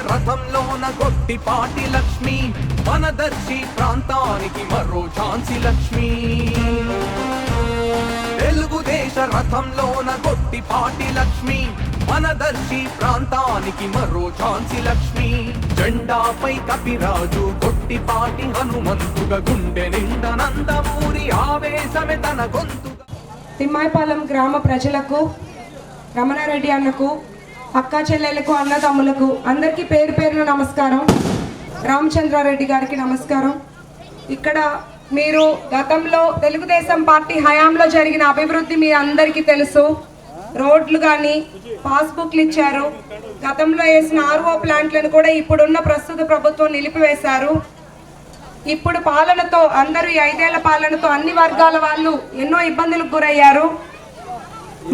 రథంలోన గొట్టిపాటి లక్ష్మి, మనదర్శి ప్రాంతానికి మరో ఝాన్సీ లక్ష్మి. తెలుగుదేశ రథంలోన గొట్టిపాటి లక్ష్మి, మనదర్శి ప్రాంతానికి మరో ఝాన్సీ లక్ష్మి. జెండాపై కపిరాజు గొట్టిపాటి హనుమంతుగా, గుండె నిండా నందమూరి ఆవేశమే తన గొంతుగా. తిమ్మాయిపాలెం గ్రామ ప్రజలకు, రమణారెడ్డి అన్నకు, అక్క చెల్లెలకు, అన్నదమ్ములకు అందరికీ పేరు పేరున నమస్కారం. రామచంద్రారెడ్డి గారికి నమస్కారం. ఇక్కడ మీరు గతంలో తెలుగుదేశం పార్టీ హయాంలో జరిగిన అభివృద్ధి మీ అందరికీ తెలుసు. రోడ్లు కానీ పాస్బుక్లు ఇచ్చారు. గతంలో వేసిన ఆర్ఓ ప్లాంట్లను కూడా ఇప్పుడున్న ప్రస్తుత ప్రభుత్వం నిలిపివేశారు. ఇప్పుడు పాలనతో అందరూ ఈ 5 ఏళ్ల పాలనతో అన్ని వర్గాల వాళ్ళు ఎన్నో ఇబ్బందులకు గురయ్యారు.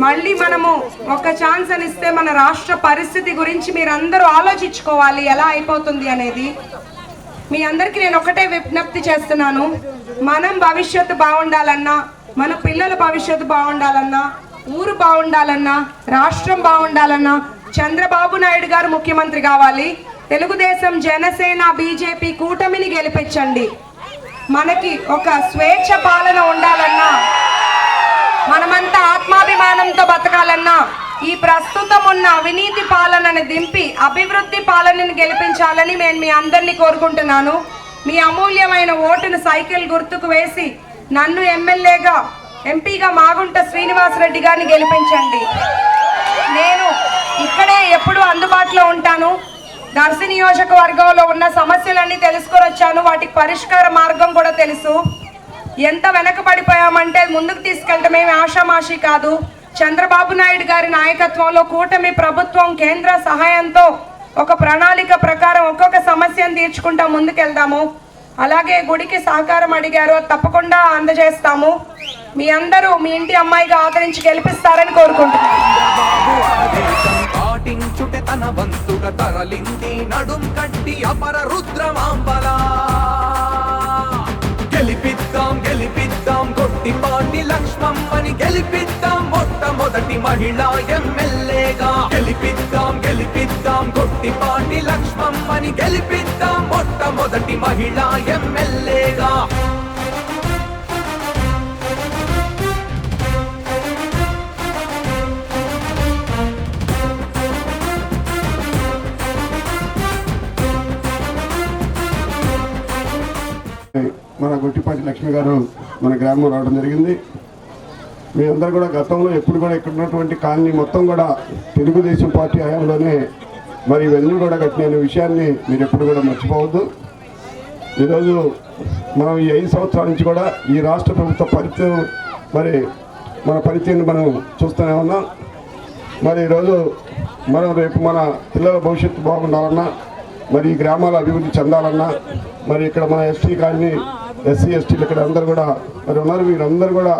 మళ్ళీ మనము ఒక ఛాన్స్ అని ఇస్తే మన రాష్ట్ర పరిస్థితి గురించి మీరందరూ ఆలోచించుకోవాలి, ఎలా అయిపోతుంది అనేది. మీ అందరికీ నేను ఒకటే విజ్ఞప్తి చేస్తున్నాను. మనం భవిష్యత్తు బాగుండాలన్నా, మన పిల్లల భవిష్యత్తు బాగుండాలన్నా, ఊరు బాగుండాలన్నా, రాష్ట్రం బాగుండాలన్నా చంద్రబాబు నాయుడు గారు ముఖ్యమంత్రి కావాలి. తెలుగుదేశం, జనసేన, బీజేపీ కూటమిని గెలిపించండి. మనకి ఒక స్వేచ్ఛ పాలన ఉండాలన్నా, మనమంతా ఆత్మాభిమానంతో బతకాలన్నా ఈ ప్రస్తుతం ఉన్న అవినీతి పాలనని దింపి అభివృద్ధి పాలనని గెలిపించాలని నేను మీ అందరినీ కోరుకుంటున్నాను. మీ అమూల్యమైన ఓటును సైకిల్ గుర్తుకు వేసి నన్ను ఎమ్మెల్యేగా, ఎంపీగా మాగుంట శ్రీనివాసరెడ్డి గారిని గెలిపించండి. నేను ఇక్కడే ఎప్పుడూ అందుబాటులో ఉంటాను. దర్శి నియోజకవర్గంలో ఉన్న సమస్యలన్నీ తెలుసుకొని వచ్చాను. వాటికి పరిష్కార మార్గం కూడా తెలుసు. ఎంత వెనకబడిపోయామంటే ముందుకు తీసుకెళ్ళటమే ఆషామాషి కాదు. చంద్రబాబు నాయుడు గారి నాయకత్వంలో కూటమి ప్రభుత్వం కేంద్ర సహాయంతో ఒక ప్రణాళిక ప్రకారం ఒక్కొక్క సమస్యను తీర్చుకుంటా ముందుకెళ్దాము. అలాగే గుడికి సహకారం అడిగారు, తప్పకుండా అందజేస్తాము. మీ అందరూ మీ ఇంటి అమ్మాయిగా ఆదరించి గెలిపిస్తారని కోరుకుంటున్నాను. గెలిపిద్దాం గెలిపిద్దాం గొట్టిపాటి లక్ష్మమ్మని, గెలిపిద్దాం మొట్టమొదటి మహిళా ఎమ్మెల్యేగా. గెలిపిద్దాం గెలిపిద్దాం గొట్టిపాటి లక్ష్మమ్మని, గెలిపిద్దాం మొట్టమొదటి మహిళా ఎమ్మెల్యేగా. మన గొట్టిపాటి లక్ష్మి గారు మన గ్రామం రావడం జరిగింది. మీ అందరూ కూడా గతంలో ఎప్పుడు కూడా ఇక్కడ ఉన్నటువంటి కాలనీ మొత్తం కూడా తెలుగుదేశం పార్టీ హయాంలోనే మరి ఇవన్నీ కూడా కట్టిన విషయాన్ని మీరు ఎప్పుడు కూడా మర్చిపోవద్దు. ఈరోజు మనం ఈ 5 సంవత్సరాల నుంచి కూడా ఈ రాష్ట్ర ప్రభుత్వ పరిచయం మరి మన పరిచయాన్ని మనం చూస్తూనే ఉన్నాం. మరి ఈరోజు మనం రేపు మన పిల్లల భవిష్యత్తు బాగుండాలన్నా, మరి ఈ గ్రామాల అభివృద్ధి చెందాలన్నా, మరి ఇక్కడ మన ఎస్టీ కాలనీ, ఎస్సీ ఎస్టీలు ఇక్కడ అందరూ కూడా మరి ఉన్నారు. వీరందరూ కూడా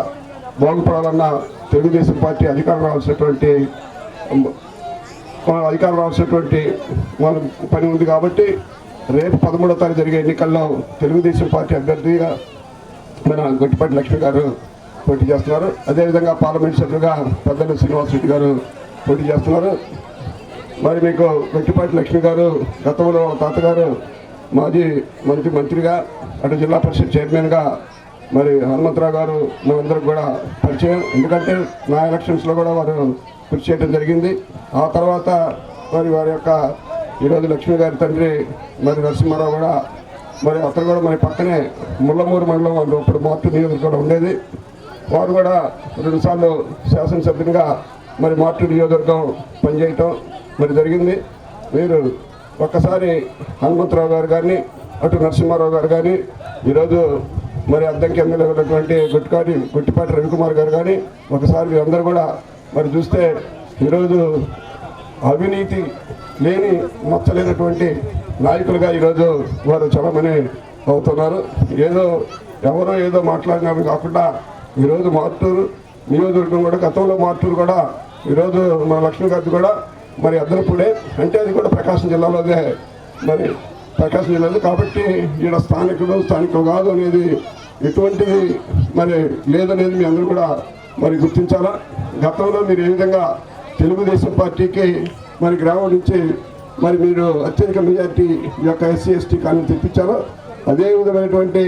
బాగుపడాలన్నా తెలుగుదేశం పార్టీ అధికారం రావాల్సినటువంటి మన పని ఉంది. కాబట్టి రేపు 13వ తారీఖు జరిగే ఎన్నికల్లో తెలుగుదేశం పార్టీ అభ్యర్థిగా మన గొట్టిపాటి లక్ష్మి గారు పోటీ చేస్తున్నారు. అదేవిధంగా పార్లమెంట్ సభ్యులుగా పెద్దలు శ్రీనివాసరెడ్డి గారు పోటీ చేస్తున్నారు. మరి మీకు గొట్టిపాటి లక్ష్మి గారు గతంలో తాతగారు మాజీ మంత్రిగా, అటు జిల్లా పరిషత్ చైర్మన్గా మరి హనుమంతరావు గారు మనందరికి కూడా పరిచయం. ఎందుకంటే నా ఎలక్షన్స్లో కూడా వారు కృషి చేయడం జరిగింది. ఆ తర్వాత మరి వారి యొక్క ఈరోజు లక్ష్మి గారి తండ్రి మరి నరసింహారావు కూడా, మరి అతను కూడా మరి పక్కనే ముళ్ళమూరు మండలం వాళ్ళు ఇప్పుడు మార్టూరు నియోజకవర్గం ఉండేది. వారు కూడా 2 సార్లు శాసనసభ్యునిగా మరి మార్టూరు నియోజకవర్గం పనిచేయటం మరి జరిగింది. మీరు ఒక్కసారి హనుమంతరావు గారు కానీ, అటు నరసింహారావు గారు కానీ, ఈరోజు మరి అద్దంకి ఎమ్మెల్యే ఉన్నటువంటి గొట్టిపాటి రవికుమార్ గారు కానీ ఒకసారి మీరందరూ కూడా మరి చూస్తే ఈరోజు అవినీతి లేని మచ్చలేనటువంటి నాయకులుగా ఈరోజు వారు చాలామంది అవుతున్నారు. ఎవరో ఏదో మాట్లాడినవి కాకుండా ఈరోజు మార్టూరు నియోజకవర్గం కూడా, గతంలో మార్టూరు కూడా ఈరోజు మన లక్ష్మీ గారి కూడా మరి అద్దనపూడే, అంటే అది కూడా ప్రకాశం జిల్లాలోనే, మరి ప్రకాశం జిల్లాలో. కాబట్టి ఈయన స్థానికులు కాదు అనేది ఎటువంటిది మరి లేదనేది మీ అందరూ కూడా మరి గుర్తించాలా. గతంలో మీరు ఏ విధంగా తెలుగుదేశం పార్టీకి మరి గ్రామం నుంచి మరి మీరు అత్యధిక మెజార్టీ ఈ యొక్క ఎస్సీ ఎస్టీ కాలనీ తెప్పించారో అదే విధమైనటువంటి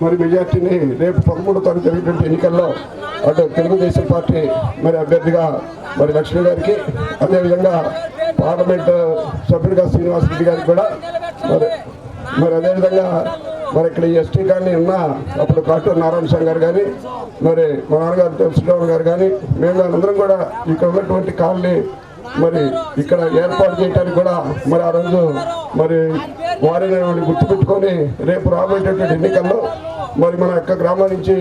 మరి మెజార్టీని రేపు 13వ తారీఖు జరిగినటువంటి ఎన్నికల్లో అటు తెలుగుదేశం పార్టీ మరి అభ్యర్థిగా మరి లక్ష్మి గారికి, అదేవిధంగా పార్లమెంట్ సభ్యుడిగా శ్రీనివాసరెడ్డి గారికి కూడా మరి అదేవిధంగా మరి ఇక్కడ ఈ ఎస్టీ కాలనీ ఉన్న అప్పుడు కాటూరు నారాయణ స్వామి గారు కానీ, మరి మా నాన్నగారు శ్రీరామ్ గారు కానీ, మేము అందరం కూడా ఇక్కడ ఉన్నటువంటి కాలనీ మరి ఇక్కడ ఏర్పాటు చేయడానికి కూడా మరి ఆ రోజు మరి వారిని గుర్తుపెట్టుకొని రేపు రాబోయేటటువంటి ఎన్నికల్లో మరి మన యొక్క గ్రామం నుంచి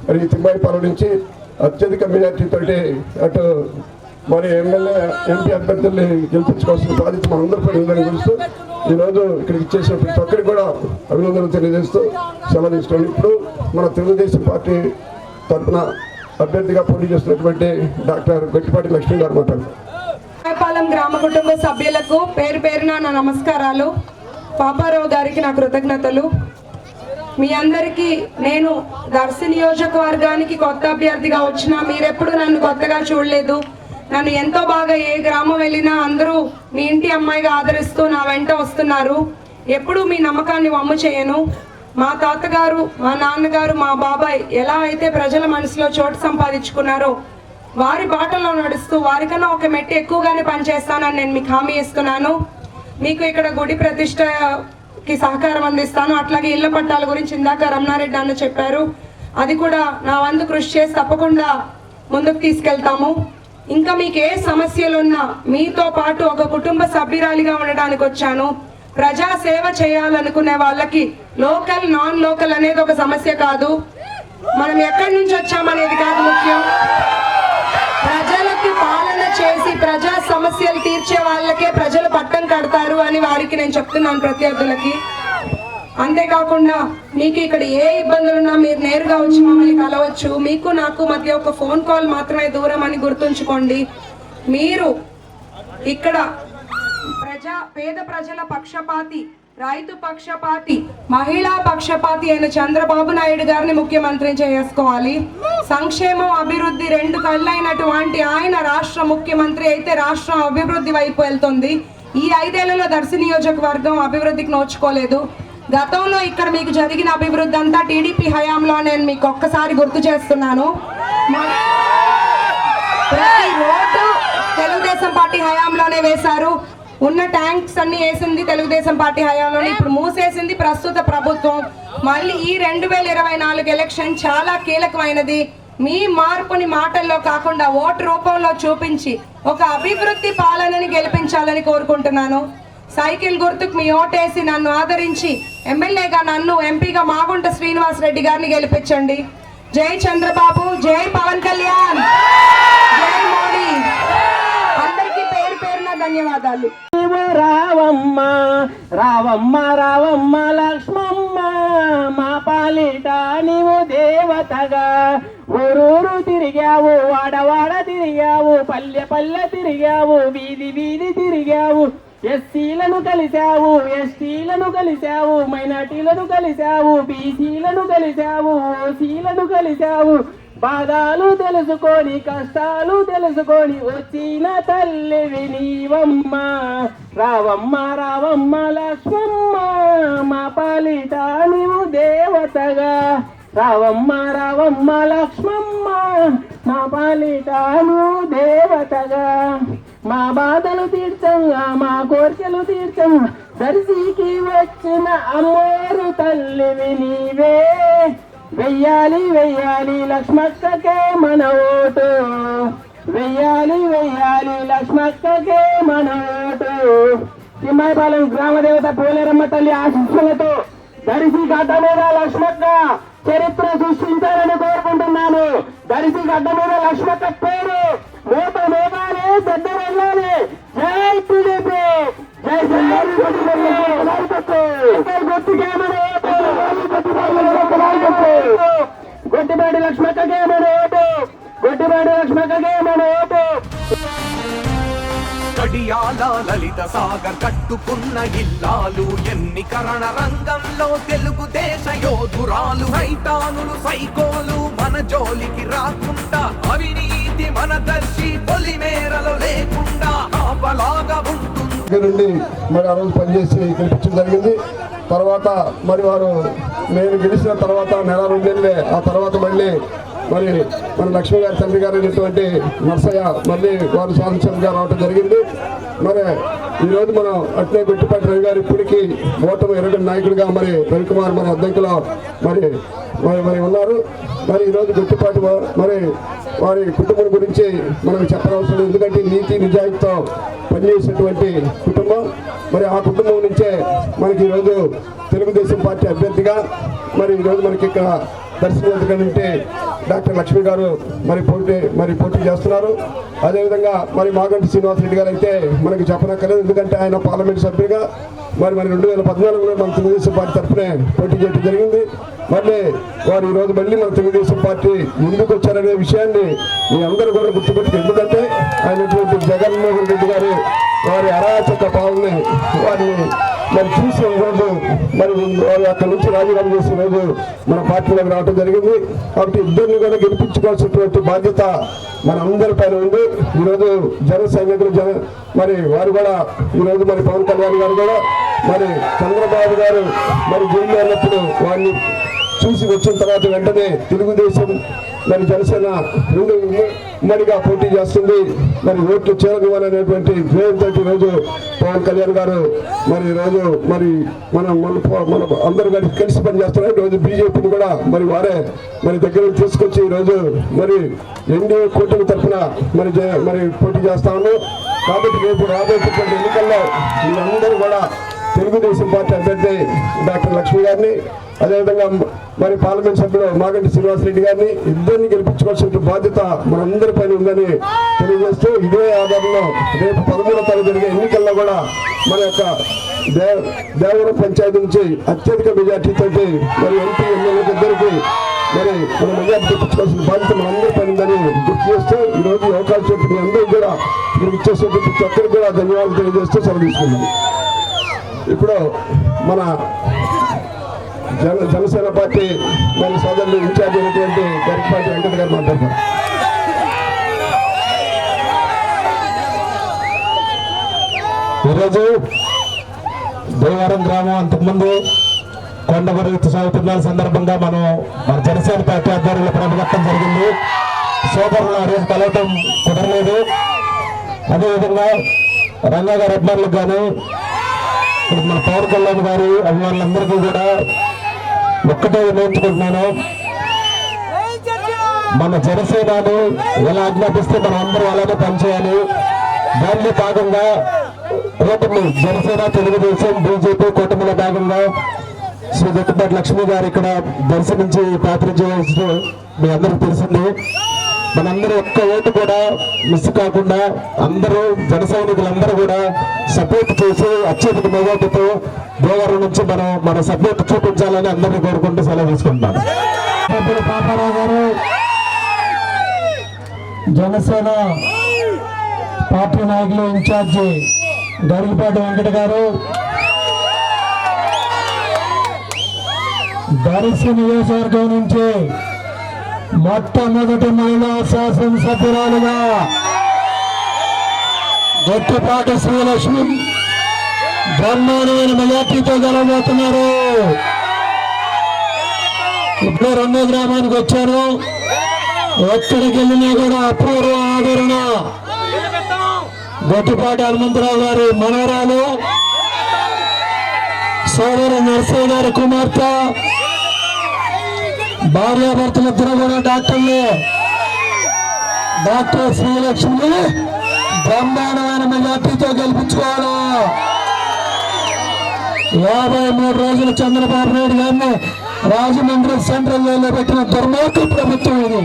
మరి తిమ్మాయిపాలెం నుంచి అత్యధిక మెజార్టీతో అటు మరి ఎమ్మెల్యే ఎంపీ అభ్యర్థుల్ని గెలిపించుకోవాల్సిన బాధ్యత మనందరిపై ఉందని తెలుస్తూ ఈరోజు ఇక్కడికి ఇచ్చేసిన ప్రతి ఒక్కరికి కూడా అభినందనలు తెలియజేస్తూ సెలవు తీసుకున్నాను. ఇప్పుడు మన తెలుగుదేశం పార్టీ తరఫున అభ్యర్థిగా పోటీ చేస్తున్నటువంటి డాక్టర్ గొట్టిపాటి లక్ష్మి గారు మాట్లాడుతున్నారు. తిమ్మాయిపాలెం గ్రామ కుటుంబ సభ్యులకు పేరు పేరున నా నమస్కారాలు. పాపారావు గారికి నా కృతజ్ఞతలు. మీ అందరికీ నేను దర్శి నియోజకవర్గానికి కొత్త అభ్యర్థిగా వచ్చినా మీరెప్పుడు నన్ను కొత్తగా చూడలేదు. నన్ను ఎంతో బాగా ఏ గ్రామం వెళ్ళినా అందరూ మీ ఇంటి అమ్మాయిగా ఆదరిస్తూ నా వెంట వస్తున్నారు. ఎప్పుడూ మీ నమ్మకాన్ని వమ్ము చేయను. మా తాతగారు, మా నాన్నగారు, మా బాబాయ్ ఎలా అయితే ప్రజల మనసులో చోటు సంపాదించుకున్నారో వారి బాటలో నడుస్తూ వారికన్నా ఒక మెట్టు ఎక్కువగానే పనిచేస్తానని నేను మీకు హామీ ఇస్తున్నాను. మీకు ఇక్కడ గుడి ప్రతిష్టకి సహకారం అందిస్తాను. అట్లాగే ఇళ్ల పట్టాల గురించి ఇందాక రమణారెడ్డి అన్న చెప్పారు, అది కూడా నా వంతు కృషి చేసి తప్పకుండా ముందుకు తీసుకెళ్తాము. ఇంకా మీకు ఏ సమస్యలున్నా మీతో పాటు ఒక కుటుంబ సభ్యురాలిగా ఉండడానికి వచ్చాను. ప్రజా సేవ చేయాలనుకునే వాళ్ళకి లోకల్ నాన్ లోకల్ అనేది ఒక సమస్య కాదు. మనం ఎక్కడి నుంచి వచ్చామనేది కాదు ముఖ్యం. ప్రజలకి పాలన చేసి ప్రజా సమస్యలు తీర్చే వాళ్ళకే ప్రజలు పట్టం కడతారు అని వారికి నేను చెప్తున్నాను, ప్రత్యర్థులకి. అంతేకాకుండా మీకు ఇక్కడ ఏ ఇబ్బందులున్నా మీరు నేరుగా వచ్చి మమ్మల్ని కలవచ్చు. మీకు నాకు మధ్య ఒక ఫోన్ కాల్ మాత్రమే దూరం అని గుర్తుంచుకోండి. మీరు ఇక్కడ పేద ప్రజల పక్షపాతి, రైతు పక్షపాతి, మహిళా పక్షపాతి అయిన చంద్రబాబు నాయుడు గారిని ముఖ్యమంత్రిని చేసుకోవాలి. సంక్షేమం, అభివృద్ధి రెండు కళ్ళైనటువంటి ఆయన రాష్ట్ర ముఖ్యమంత్రి అయితే రాష్ట్రం అభివృద్ధి వైపు వెళ్తుంది. ఈ 5 ఏళ్లలో దర్శి నియోజకవర్గం అభివృద్ధికి నోచుకోలేదు. గతంలో ఇక్కడ మీకు జరిగిన అభివృద్ధి అంతా టీడీపీ హయాంలో నేను మీకు ఒక్కసారి గుర్తు చేస్తున్నాను. ప్రతి రోడ్డు తెలుగుదేశం పార్టీ హయాంలోనే వేశారు. ఉన్న ట్యాంక్స్ అన్ని వేసింది తెలుగుదేశం పార్టీ హయాంలోనే, ఇప్పుడు మూసేసింది ప్రస్తుత ప్రభుత్వం. మళ్ళీ ఈ 2024 ఎలక్షన్ చాలా కీలకమైనది. మీ మార్పుని మాటల్లో కాకుండా ఓటు రూపంలో చూపించి ఒక అభివృద్ధి పాలనని గెలిపించాలని కోరుకుంటున్నాను. సైకిల్ గుర్తుకు మీ ఓటేసి నన్ను ఆదరించి ఎమ్మెల్యేగా నన్ను, ఎంపీగా మాగుంట శ్రీనివాసరెడ్డి గారిని గెలిపించండి. జై చంద్రబాబు, జై పవన్ కళ్యాణ్, జై మోడీ. అందరికీ పేరు పేరున ధన్యవాదాలు. రావమ్మ రావమ్మ రావమ్మ లక్ష్మమ్మ, మా పాలిట నీవు దేవతగా. ఊరూరు తిరిగావు, వాడవాడ తిరిగావు, పల్లె పల్లె తిరిగావు, వీధి వీధి తిరిగావు. ఎస్సీలను కలిశావు, ఎస్టీలను కలిశావు, మైనార్టీలను కలిశావు, బీసీలను కలిశావు, ఓసీలను కలిశావు. బాధలు తెలుసుకొని, కష్టాలు తెలుసుకొని వచ్చిన తల్లివి నీవమ్మ. రావమ్మ రావమ్మ లక్ష్మమ్మ, మా పాలిట నీవు దేవతగా. రావమ్మ రావమ్మ లక్ష్మమ్మ, మా పాలిట నువ్వు దేవతగా. మా బాధలు తీర్చంగా, మా కోరికలు తీర్చంగా, దర్శికి వచ్చిన అమ్మోరు తల్లివి నీవే. వెయ్యాలి వెయ్యాలి లక్ష్మక్కకే మన ఓటు, వెయ్యాలి వెయ్యాలి లక్ష్మక్కకే మన ఓటు. తిమ్మాయిపాలెం గ్రామ దేవత పోలేరమ్మ తల్లి ఆశీస్సులతో దర్శి గడ్డ మీద లక్ష్మక్క చరిత్ర సృష్టించాలని కోరుకుంటున్నాను. దర్శి గడ్డ మీద లక్ష్మక్క పేరు మోత మోగాలి, పెద్ద వెళ్ళాలి. జై టీడీపీ, జై గొట్టిపాటి లక్ష్మక్కకే మన ఓటు, గొట్టిపాటి లక్ష్మక్కకే మన ఓటు. కడియాల లలిత సాగర్ కట్టుకున్న ఇల్లాలు, ఎన్నికరణ రంగంలో తెలుగుదేశ యోధురాలు. రైతానులు సైకోలు మన జోలికి రాకుండా, అవినీతి మన దర్శి పొలిమేరలో లేకుండా కాపలాగా ఉంటుంది నుండి మరి ఆ రోజు పనిచేసి గెలిపించడం జరిగింది. తర్వాత మరి వారు నేను గెలిచిన తర్వాత నెల 2 నెలలే ఆ తర్వాత మళ్ళీ మరి మన లక్ష్మి గారి తండ్రి గారు అయినటువంటి నర్సయ్య మళ్ళీ వారు శాసనసభ్యులుగా రావడం జరిగింది. మరి ఈరోజు మనం అట్లే గుట్టిపాటి రవి గారు ఇప్పటికీ ఓటమి ఎరగని నాయకుడిగా మరి రవికుమార్ మరి అధ్యక్షులు మరి మరి ఉన్నారు. మరి ఈరోజు గుట్టిపాటి మరి వారి కుటుంబం గురించి మనకు చెప్పనవసరం, ఎందుకంటే నీతి నిజాయితీతో పనిచేసేటువంటి కుటుంబం. మరి ఆ కుటుంబం నుంచే మనకి ఈరోజు తెలుగుదేశం పార్టీ అభ్యర్థిగా మరి ఈరోజు మనకి ఇక్కడ దర్శనం ఉంటే డాక్టర్ లక్ష్మి గారు మరి పోటీ చేస్తున్నారు. అదేవిధంగా మరి మాగంటి శ్రీనివాసరెడ్డి గారు అయితే మనకి చెప్పనక్కర్లేదు, ఎందుకంటే ఆయన పార్లమెంట్ సభ్యుడిగా మరి 2014లో మన తెలుగుదేశం పార్టీ తరఫునే పోటీ చేయడం జరిగింది. మళ్ళీ వారు ఈరోజు మళ్ళీ మన తెలుగుదేశం పార్టీ ముందుకు వచ్చారనే విషయాన్ని మీ అందరూ కూడా గుర్తుపెట్టుకు, ఎందుకంటే ఆయనటువంటి జగన్మోహన్ రెడ్డి గారు వారి అరాచక భావాన్ని వారిని మరి చూసిన రోజు మరి వారు అక్కడి నుంచి రాజీనామా చేసిన రోజు మన పార్టీలోకి రావడం జరిగింది. కాబట్టి ఇద్దరిని కూడా గెలిపించుకోవాల్సినటువంటి బాధ్యత మన అందరి పైన ఉంది. ఈరోజు జన సైనికులు మరి వారు కూడా ఈరోజు మరి పవన్ కళ్యాణ్ గారు కూడా మరి చంద్రబాబు గారు మరి జైల్లో ఉన్నప్పుడు వారిని చూసి వచ్చిన తర్వాత వెంటనే తెలుగుదేశం మరి జనసేన 2 ఉమ్మడిగా పోటీ చేస్తుంది. మరి ఓట్లు చేరనివ్వాలనేటువంటి ధ్యేయంతో ఈరోజు పవన్ కళ్యాణ్ గారు మరి ఈరోజు మరి మన అందరూ కలిసి పనిచేస్తున్నారు. ఈరోజు బీజేపీని కూడా మరి వారే మరి దగ్గర తీసుకొచ్చి ఈరోజు మరి ఎన్డీఏ కూటమి తరఫున మరి పోటీ చేస్తా ఉన్నాం. కాబట్టి రేపు రాబోయేటువంటి ఎన్నికల్లో వీళ్ళందరూ కూడా తెలుగుదేశం పార్టీ అభ్యర్థి డాక్టర్ లక్ష్మి గారిని, అదేవిధంగా మరి పార్లమెంట్ సభ్యులు మాగంటి శ్రీనివాసరెడ్డి గారిని ఇద్దరిని గెలిపించుకోవాల్సిన బాధ్యత మనందరి పైన ఉందని తెలియజేస్తూ, ఇదే ఆధారంలో రేపు 13వ తారీఖు జరిగే ఎన్నికల్లో కూడా మన యొక్క దేవరం పంచాయతీ నుంచి అత్యధిక మెజార్టీతో మరి ఎంపీ ఎమ్మెల్యేలకు ఇద్దరికి మరి మన మెజార్టీ తెప్పించుకోవాల్సిన బాధ్యత మనందరి పైన ఉందని గుర్తు చేస్తూ ఈరోజు అవకాశం మీ అందరూ కూడా మీరు ఇచ్చేటువంటి ప్రతి ఒక్కరికి కూడా ధన్యవాదాలు తెలియజేస్తూ సెలవు తీసుకుంది. ఇప్పుడు మన జనసేన పార్టీ మరి సోదరులు ఇన్ఛార్జ్ అయినటువంటి గరికపాటి వెంకట గారు మాట్లాడతారు. ఈరోజు దేవరం గ్రామం అంతకుముందు కొండబరుగు సాగుతున్న సందర్భంగా మన జనసేన పార్టీ ఆధ్వర్యంలో ప్రకటన జరిగింది. సోదరులు ఆ రోజు కలవటం కుదరలేదు. అదేవిధంగా రంగా గారి అభిమానులకు కానీ మన పవన్ కళ్యాణ్ గారి అభిమానులందరికీ కూడా ఒక్కటే నిర్ణయించుకుంటున్నాను, మన జనసేనని ఎలా ఆజ్ఞాపిస్తే మనం అందరూ అలానే పనిచేయాలి. దానిలో భాగంగా కూటమి జనసేన తెలుగుదేశం బీజేపీ కూటమిలో భాగంగా శ్రీ గుట్టిపాటి లక్ష్మి గారు ఇక్కడ దర్శనించి ప్రాతినిధ్యం మీ అందరికీ తెలిసింది. మనందరూ ఒక్క ఓటు కూడా మిస్ కాకుండా అందరూ జన సైనికులందరూ కూడా సపోర్ట్ చేసి అత్యధిక మెజార్టీతో దేవరం నుంచి మన సపోర్ట్ చూపించాలని అందరినీ కోరుకుంటూ సెలవు తీసుకుంటున్నాను. పాపారావు గారు, జనసేన పార్టీ నాయకులు ఇన్ఛార్జి గరికపాటి వెంకట గారు, దర్శి నియోజకవర్గం నుంచి మొట్టమొదటి మహిళా శాసనసభ్యురాలుగా గొట్టిపాటి శ్రీలక్ష్మి బ్రహ్మాండమైన మెజార్టీతో గెలవబోతున్నారు. ఇప్పుడు 2వ గ్రామానికి వచ్చారు. ఎక్కడికి వెళ్ళినా కూడా అపూర్వ ఆదరణ. గొట్టిపాటి హనుమంతరావు గారి మనవరాలు సోదరు నర్సయ్య గారి కుమార్తె, భార్యాభర్తలిద్దరూ కూడా డాక్టర్లు. డాక్టర్ శ్రీలక్ష్మి బ్రహ్మాండమైన మెజార్టీతో గెలిపించుకోవాలి. 53 రోజులు చంద్రబాబు నాయుడు గారిని రాజమండ్రి సెంట్రల్ జైల్లో పెట్టిన దుర్మార్గ ప్రభుత్వం ఇది.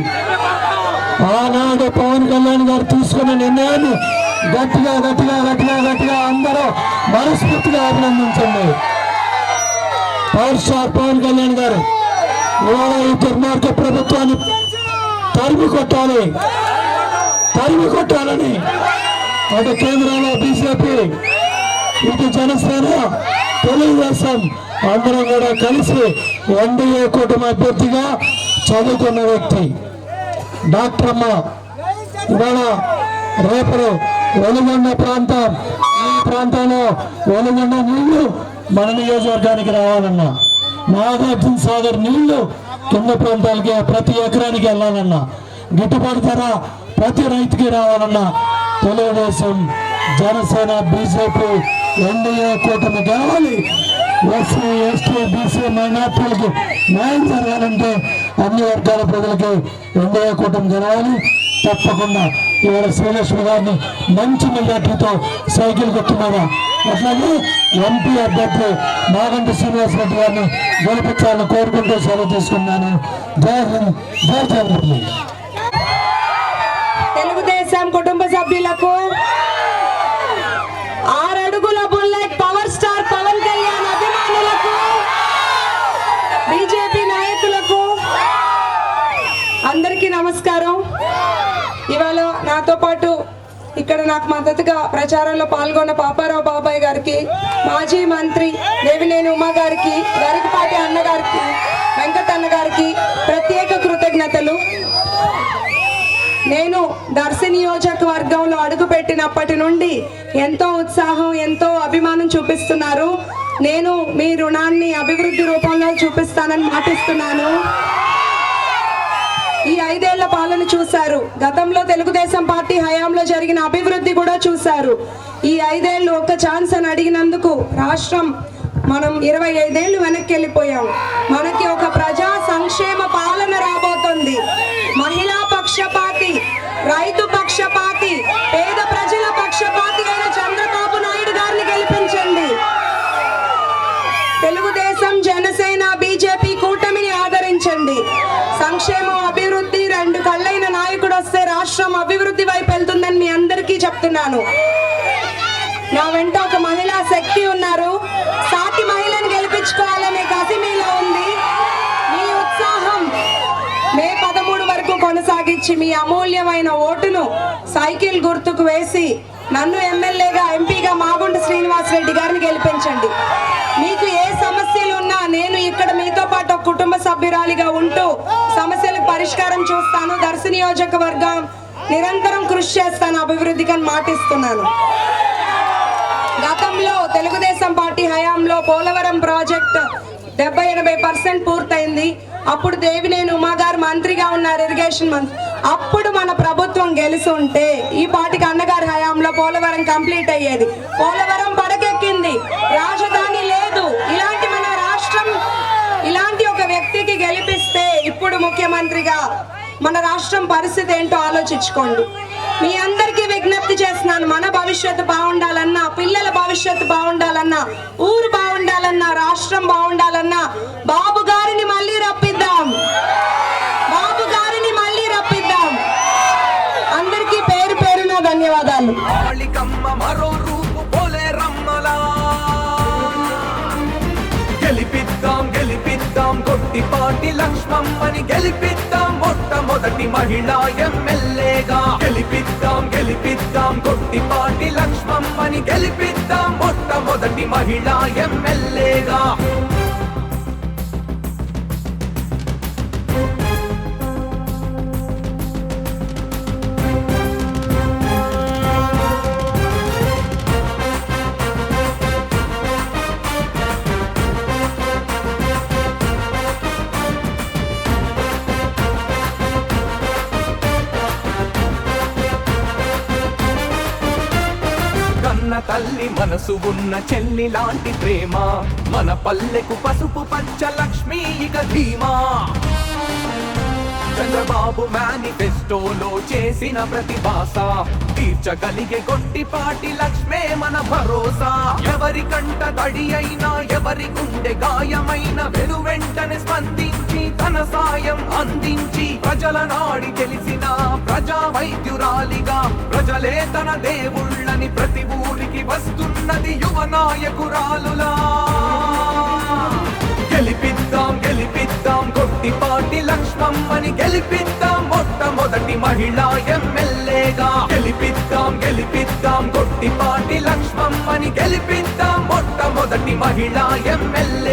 ఆనాడు పవన్ కళ్యాణ్ గారు తీసుకున్న నిర్ణయాన్ని గట్టిగా గట్టిగా గట్టిగా గట్టిగా అందరూ మనస్ఫూర్తిగా అభినందించండి. పవర్ స్టార్ పవన్ కళ్యాణ్ గారు ఇవాళ ఈ దుర్మార్గ ప్రభుత్వాన్ని తరిమి కొట్టాలని అటు కేంద్రంలో బీజేపీ, ఇటు జనసేన, తెలుగుదేశం అందరం కూడా కలిసి ఎన్డీఏ కూటమి అభ్యర్థిగా చదువుకున్న వ్యక్తి డాక్టర్ అమ్మ ఇవాళ రేపు వెలుగొండ ప్రాంతం ప్రాంతంలో వెలుగొండ నీళ్లు మన నియోజకవర్గానికి రావాలన్నా, నాగార్జున సాగర్ నీళ్లు కింద ప్రాంతాలకి ప్రతి ఎకరానికి వెళ్ళాలన్నా, గిట్టుబాటు ధర ప్రతి రైతుకి రావాలన్నా తెలుగుదేశం, జనసేన, బీజేపీ ఎన్డీఏ కూటమి కావాలి. ఎస్సీ, ఎస్టీ, బీసీ, మైనార్టీలకి న్యాయం జరగాలంటే అన్ని వర్గాల ప్రజలకి ఎన్డీఏ కూటమి జరగాలి. తప్పకుండా ఇవాళ శ్రీలక్ష్మి గారిని మంచి మెజార్టీతో సైకిల్ కొట్టున్నారా, అట్లాగే ఎంపీ అభ్యర్థి నాగంటి శ్రీనివాస్ రెడ్డి గారిని గెలిపించాలని కోరుకుంటూ సెలవు తీసుకున్నాను. జై హింద్, జై జగన్. తెలుగుదేశం కుటుంబ సభ్యులకు, 6 అడుగుల bullet power star Pawan Kalyan అభిమానులకు, బీజేపీ నాయకులకు అందరికీ నమస్కారం. ఇవాళ నాతో పాటు ఇక్కడ నాకు మద్దతుగా ప్రచారంలో పాల్గొన్న పాపారావు బాబాయ్ గారికి, మాజీ మంత్రి దేవినేని ఉమా గారికి, గరికపాటి అన్న గారికి, వెంకటన్న గారికి ప్రత్యేక కృతజ్ఞతలు. నేను దర్శి నియోజకవర్గంలో అడుగుపెట్టినప్పటి నుండి ఎంతో ఉత్సాహం, ఎంతో అభిమానం చూపిస్తున్నారు. నేను మీ రుణాన్ని అభివృద్ధి రూపంలో చూపిస్తానని మాటిస్తున్నాను. ఈ 5 ఏళ్ల పాలన చూశారు. గతంలో తెలుగుదేశం పార్టీ హయాంలో జరిగిన అభివృద్ధి కూడా చూశారు. ఈ 5 ఏళ్ళు ఒక ఛాన్స్ అని అడిగినందుకు రాష్ట్రం మనం 25 ఏళ్ళు వెనక్కి వెళ్ళిపోయాం. మనకి ఒక ప్రజా సంక్షేమ పాలన రాబోతుంది. మహిళా పక్షపాతి, రైతు పక్షపాతి, పేద ప్రజల పక్షపాతి అయిన చంద్రబాబు నాయుడు గారిని గెలిపించండి. తెలుగుదేశం, జనసేన, బీజేపీ కూటమిని ఆదరించండి. సంక్షేమం, అభివృద్ధి 2 కళ్ళైన నాయకుడు వస్తే రాష్ట్రం అభివృద్ధి వైపు వెళ్తుందని మీ అందరికీ చెప్తున్నాను. నా వెంట ఒక మహిళా శక్తి ఉన్నారు. సాటి మహిళను గెలిపించుకోవాలనే కసి మీలో ఉంది. మీ ఉత్సాహం మే 13 వరకు కొనసాగించి మీ అమూల్యమైన ఓటును సైకిల్ గుర్తుకు వేసి నన్ను ఎమ్మెల్యేగా, ఎంపీగా మాగుంట శ్రీనివాస్ రెడ్డి గారిని గెలిపించండి. మీకు ఏ సమస్యలు ఉన్నా నేను ఇక్కడ మీతో పాటు ఒక కుటుంబ సభ్యురాలిగా ఉంటూ సమస్యలకు పరిష్కారం చూస్తాను. దర్శి నియోజకవర్గం నిరంతరం కృషి చేస్తాను, అభివృద్ధికి అని మాటిస్తున్నాను. గతంలో తెలుగుదేశం పార్టీ హయాంలో పోలవరం ప్రాజెక్ట్ 70-80% పూర్తయింది. అప్పుడు దేవినేని ఉమా గారు మంత్రిగా ఉన్నారు, ఇరిగేషన్ మంత్రి. అప్పుడు మన ప్రభుత్వం గెలిచి ఉంటే ఈ పార్టీకి అన్నగారి హయాంలో పోలవరం కంప్లీట్ అయ్యేది. పోలవరం పడకెక్కింది, రాజధాని లేదు. ఇలాంటి మన రాష్ట్రం, ఇలాంటి ఒక వ్యక్తికి గెలిపిస్తే ఇప్పుడు ముఖ్యమంత్రిగా మన రాష్ట్రం పరిస్థితి ఏంటో ఆలోచించుకోండి. మీ అందరికీ విజ్ఞప్తి చేస్తున్నాను, మన భవిష్యత్తు బాగుండాలన్నా, పిల్లల భవిష్యత్తు బాగుండాలన్నా, ఊరు బాగుండాలన్నా, రాష్ట్రం బాగుండాలన్నా బాబు గారిని మళ్ళీ రప్పిద్దాం. బాబు గారిని మళ్ళీ రప్పిద్దాం. అందరికీ పేరు పేరున ధన్యవాదాలు. మరో రూపు పోలే రమ్మలా గెలిపిద్దాం, గెలిపిద్దాం గొట్టిపాటి లక్ష్మమ్మని గెలిపిద్దాం. మొట్టమొదటి మహిళా ఎమ్మెల్యేగా గెలిపిద్దాం, గెలిపిద్దాం గొట్టిపాటి లక్ష్మమ్మని గెలిపిద్దాం. మొట్టమొదటి మహిళా ఎమ్మెల్యేగా తల్లి మనసు ఉన్న చెల్లి లాంటి ప్రేమ, మన పల్లెకు పసుపు పచ్చ లక్ష్మీ ఇక ధీమా. చంద్రబాబు మేనిఫెస్టోలో చేసిన ప్రతి భాష తీర్చగలిగే గొట్టిపాటి లక్ష్మే మన భరోసా. ఎవరి కంట తడి అయినా, ఎవరి గుండె గాయమైన వెనువెంటనే స్పందించి తన సాయం అందించి ప్రజల నాడి తెలిసిన ప్రజా వైద్యురాలిగా, ప్రజలే తన దేవుళ్ళని ప్రతి ఊరికి వస్తున్నది యువ నాయకురాలులా. గెలిపిద్దాం, గెలిపిద్దాం గొట్టిపాటి లక్ష్మమ్మని గెలిపిద్దాం. మొట్టమొదటి మహిళా ఎమ్మెల్యేగా గెలిపిద్దాం, గెలిపిద్దాం గొట్టిపాటి లక్ష్మమ్మని గెలిపిద్దాం. మొట్టమొదటి మహిళా ఎమ్మెల్యే